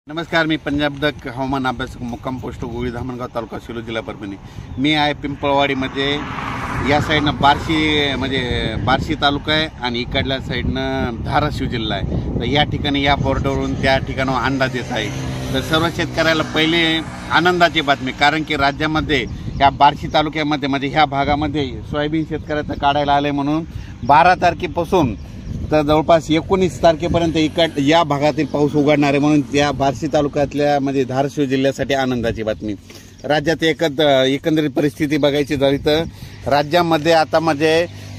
नमस्कार, मी पंजाब डक हवामान अभ्यासक मुक्काम पोस्ट गोळी धामणगाव तालुका शिलो जिल्हा परभणी। मी आहे पिंपळवाडीमध्ये। या साईडनं बार्शी तालुका आहे आणि इकडल्या साईडनं धाराशिव जिल्हा आहे। तर या ठिकाणी या बॉर्डरवरून त्या ठिकाणावर अंदाज येत आहे। तर सर्व शेतकऱ्याला पहिले आनंदाची बातमी, कारण की राज्यामध्ये या बार्शी तालुक्यामध्ये ह्या भागामध्ये सोयाबीन शेतकऱ्याचं काढायला आले म्हणून 12 तारखेपासून तर जवळपास 19 तारखेपर्यंत या भागातील पाऊस उघडणार आहे म्हणून या बार्शी तालुक्यातल्या धाराशिव जिल्ह्यासाठी आनंदाची बातमी। राज्यात एकंदरीत परिस्थिती बघायची झाली तर राज्यामध्ये आता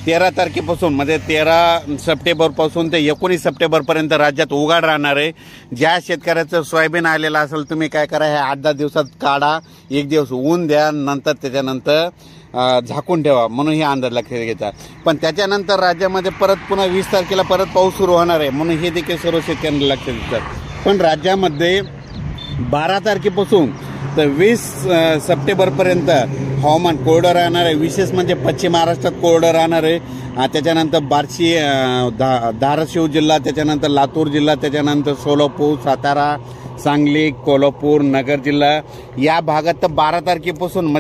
13 तारखेपासून 13 सप्टेंबरपासून ते 19 सप्टेंबरपर्यंत राज्यात उघाड राहणार आहे। ज्या शेतकऱ्याचं सोयाबीन आलेलं असेल तुम्ही काय करा, हे 8-10 दिवसात काढा, एक दिवस ऊन द्या, नंतर त्याच्यानंतर झाकून ठेवा म्हणून हे अंदाज लक्षात घ्यायचा। पण त्याच्यानंतर राज्यामध्ये परत पुन्हा 20 तारखेला परत पाऊस सुरू होणार आहे म्हणून हे देखील सर्व शेतकऱ्यांना लक्षात घेतात। पण राज्यामध्ये 12 तारखेपासून तर 20 सप्टेंबरपर्यंत हवामान कोरडं राहणार आहे। विशेष पश्चिम महाराष्ट्रात कोरडं राहणार आहे। त्याच्यानंतर बार्शी, धाराशिव जिल्हा, त्याच्यानंतर लातूर जिल्हा, त्याच्यानंतर सोलापूर, सातारा, सांगली, कोल्हापूर, नगर जिल्हा या भागात तर 12 तारखेपासून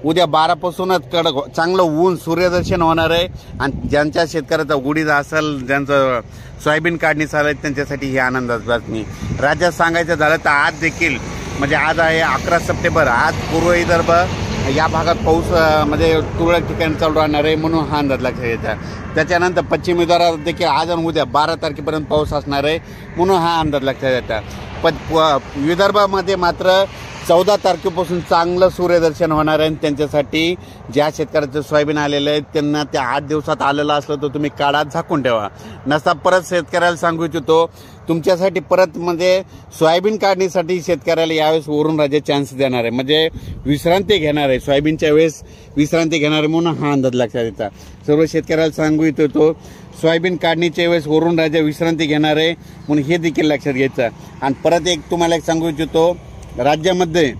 उद्या 12 पासूनच चांगलं ऊन सूर्यदर्शन होणार आहे। आणि ज्यांच्या शेतकऱ्याचा उडीद असेल, ज्यांचं सोयाबीन काढणी चालू आहे त्यांच्यासाठी ही आनंदाची बातमी। राज्यात सांगायचं झालं तर आज देखील आज आहे 11 सप्टेंबर, आज पूर्व विदर्भ या भागात पाऊस तुरळक ठिकाणी चालू राहणार आहे म्हणून हा अंदाज लक्षात घ्यायचा। त्याच्यानंतर पश्चिम विदर्भात देखील आज आणि उद्या 12 तारखेपर्यंत पाऊस असणार आहे म्हणून हा अंदाज लक्षात घ्यायचा। पण विदर्भामध्ये मात्र 14 तारखेपासून चांगलं सूर्यदर्शन होणार आहे। त्यांच्यासाठी ज्या शेतकऱ्याचं सोयाबीन आलेलं आहे त्यांना त्या 8 दिवसात आलेलं असलं तर तुम्ही काढा, झाकून ठेवा। नसता परत शेतकऱ्याला सांगू इच्छितो, तुमच्यासाठी परत सोयाबीन काढणीसाठी शेतकऱ्याला यावेळेस वरून राज्य चान्स देणार आहे, विश्रांती घेणार आहे, सोयाबीनच्या वेळेस विश्रांती घेणार आहे म्हणून हा अंदाज लक्षात येता। सर्व शेतकऱ्याला सांगू इच्छितो, सोयाबीन काढणीच्या वेळेस वरून राज्य विश्रांती घेणार आहे म्हणून हे देखील लक्षात घ्यायचं। आणि परत तुम्हाला सांगू इच्छितो, राज्यामध्ये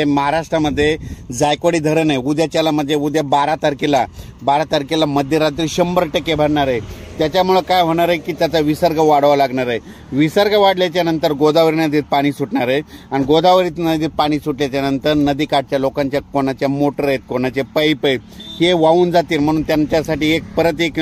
महाराष्ट्रामध्ये जायकवाडी धरण आहे, उद्याच्याला उद्या 12 तारखेला मध्यरात्री 100% भरणार आहे। त्याच्यामुळे काय होणार आहे की त्याचा विसर्ग वाढवा लागणार आहे। विसर्ग वाढल्याच्या नंतर गोदावरी नदीत पाणी सुटणार आहे आणि गोदावरी नदीत पाणी सुटल्याच्या नंतर नदीकाठच्या लोकांच्या कोणाच्या मोटर आहेत, कोणाचे पाईप आहेत, हे वाहून जातील म्हणून त्यांच्यासाठी परत एक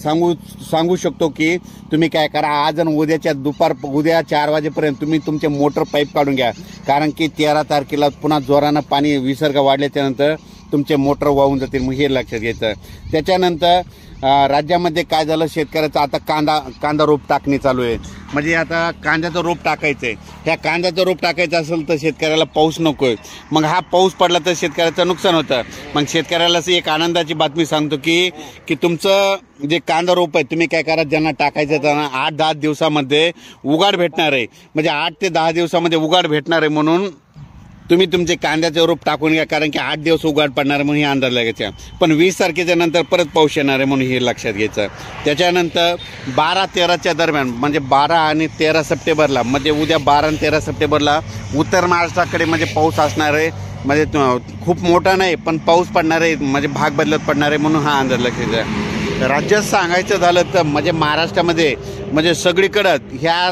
सांगू शकतो की तुम्ही काय करा, आज आणि उद्या 4 वाजेपर्यंत तुम्ही तुमचे मोटर पाईप काढून घ्या, कारण की 13 तारखेला पुन्हा जोरानं पाणी विसर्ग वाढल्याच्या नंतर तुमचे मोटर वाहून जातील मग हे लक्षात घ्यायचं। त्याच्यानंतर राज्यामध्ये काय झालं, शेतकऱ्याचं आता कांदा रोप टाकणी चालू आहे, आता कांद्याचं रोप टाकायचंय। ह्या कांद्याचं रोप टाकायचं असेल तर शेतकऱ्याला पाऊस नकोय, मग हा पाऊस पडला तर शेतकऱ्याचं नुकसान होतं। मग शेतकऱ्याला एक आनंदाची बातमी सांगतो की तुमचं जे कांदा रोप आहे तुम्ही काय करा, ज्यांना टाकायचं त्यांना 8-10 दिवसामध्ये उघाड भेटणार आहे, 8 ते 10 दिवसामध्ये उघाड भेटणार आहे म्हणून तुम्ही तुमचे कांद्याचे रोप टाकून घ्या, कारण की 8 दिवस उघाड पडणार म्हणून हे अंदाज लागायचा। पण 20 तारखेच्या नंतर परत पाऊस येणार आहे म्हणून हे लक्षात घ्यायचं। त्याच्यानंतर 12-13च्या दरम्यान 12 आणि 13 सप्टेंबरला उद्या 12 आणि 13 सप्टेंबरला उत्तर महाराष्ट्राकडे पाऊस असणार आहे, खूप मोठा नाही पण पाऊस पडणार आहे, भाग बदलत पडणार आहे म्हणून हा अंदाज लक्षात घ्यायचा। राज्यात सांगायचं झालं तर महाराष्ट्रामध्ये सगळीकडं ह्या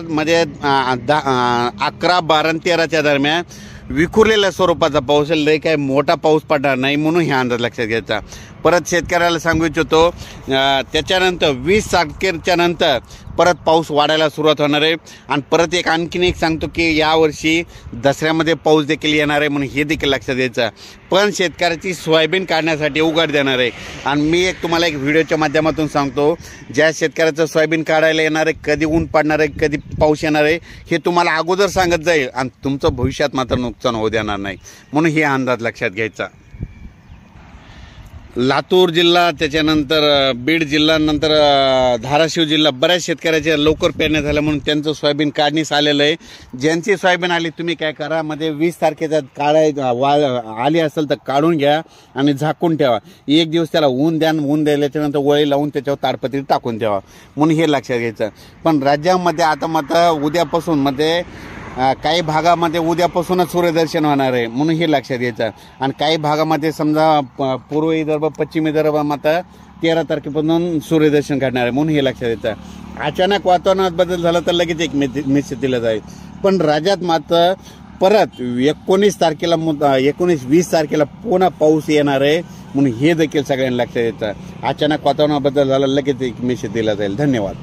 11, 12 आणि 13च्या दरम्यान विखुरलेल्या स्वरूपाचा पाऊस आहे, लय काय मोठा पाऊस पडणार नाही म्हणून हे अंदाज लक्षात घ्यायचा। परत शेतकऱ्याला सांगू इच्छितो, त्याच्यानंतर 20 तारखेच्या नंतर परत पाऊस वाढायला सुरुवात होणार आहे। आणि परत आणखीन एक सांगतो की यावर्षी दसऱ्यामध्ये पाऊस देखील येणार आहे म्हणून हे देखील लक्षात द्यायचं। पण शेतकऱ्याची सोयाबीन काढण्यासाठी उघाड देणार आहे। आणि मी तुम्हाला एक व्हिडिओच्या माध्यमातून सांगतो, ज्या शेतकऱ्याचं सोयाबीन काढायला येणार आहे, कधी ऊन पडणार आहे, कधी पाऊस येणार आहे हे तुम्हाला अगोदर सांगत जाईल आणि तुमचं भविष्यात मात्र नुकसान होऊ देणार नाही म्हणून हे अंदाज लक्षात घ्यायचा। लातूर जिल्हा, त्याच्यानंतर बीड जिल्हा, नंतर धाराशिव जिल्हा, बऱ्याच शेतकऱ्याच्या लवकर पेरण्या झाल्या म्हणून त्यांचं सोयाबीन काढणीस आलेलं आहे। ज्यांची सोयाबीन आली तुम्ही काय करा, 20 तारखेचा आली असेल तर काढून घ्या आणि झाकून ठेवा, एक दिवस त्याला ऊन द्या, ऊन द्यायल्याच्या नंतर वळी लावून त्याच्यावर ताडपत्री टाकून ठेवा म्हणून हे लक्षात घ्यायचं। पण राज्यामध्ये आता उद्यापासून काही भागामध्ये उद्यापासूनच सूर्यदर्शन होणार आहे म्हणून हे लक्षात घ्यायचं। आणि काही भागामध्ये समजा पूर्व विदर्भ, पश्चिम विदर्भ 13 तारखेपासून सूर्यदर्शन करणार आहे म्हणून हे लक्षात येतं। अचानक वातावरणात बदल झाला तर लगेच एक मेसेज दिला जाईल. पण राज्यात मात्र परत 19 तारखेला 19-20 तारखेला पुन्हा पाऊस येणार आहे म्हणून हे देखील सगळ्यांना लक्षात येतं. अचानक वातावरणात बदल झाला लगेच एक मेसेज दिला जाईल. धन्यवाद.